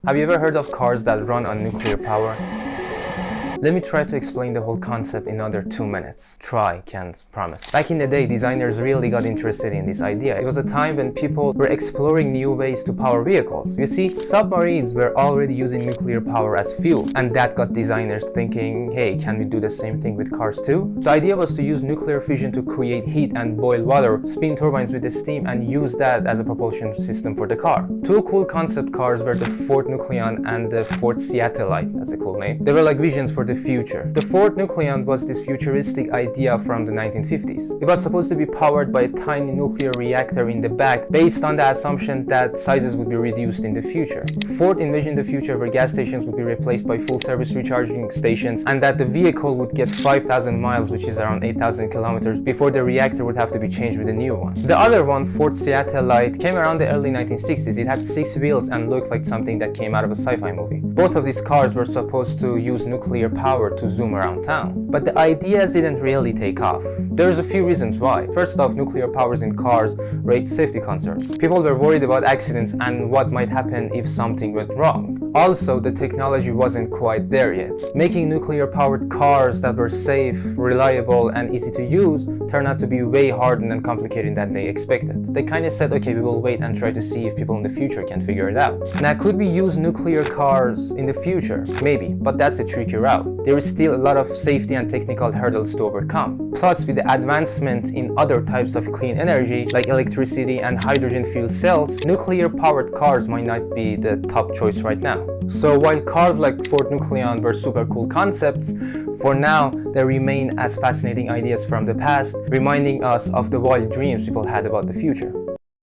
Have you ever heard of cars that run on nuclear power? Let me try to explain the whole concept in under 2 minutes. Try, can't promise. Back in the day, designers really got interested in this idea. It was a time when people were exploring new ways to power vehicles. You see, submarines were already using nuclear power as fuel, and that got designers thinking, hey, can we do the same thing with cars too? The idea was to use nuclear fission to create heat and boil water, spin turbines with the steam, and use that as a propulsion system for the car. Two cool concept cars were the Ford Nucleon and the Ford Seattlite. That's a cool name. They were like visions for the future. The Ford Nucleon was this futuristic idea from the 1950s. It was supposed to be powered by a tiny nuclear reactor in the back, based on the assumption that sizes would be reduced in the future. Ford envisioned the future where gas stations would be replaced by full-service recharging stations, and that the vehicle would get 5,000 miles, which is around 8,000 kilometers, before the reactor would have to be changed with a new one. The other one, Ford Seattlite, came around the early 1960s. It had 6 wheels and looked like something that came out of a sci-fi movie. Both of these cars were supposed to use nuclear power to zoom around town. But the ideas didn't really take off. There's a few reasons why. First off, nuclear powers in cars raised safety concerns. People were worried about accidents and what might happen if something went wrong. Also, the technology wasn't quite there yet. Making nuclear-powered cars that were safe, reliable, and easy to use turned out to be way harder and complicated than they expected. They kind of said, okay, we will wait and try to see if people in the future can figure it out. Now, could we use nuclear cars in the future? Maybe, but that's a tricky route. There is still a lot of safety and technical hurdles to overcome. Plus, with the advancement in other types of clean energy, like electricity and hydrogen fuel cells, nuclear-powered cars might not be the top choice right now. So while cars like Ford Nucleon were super cool concepts, for now they remain as fascinating ideas from the past, reminding us of the wild dreams people had about the future.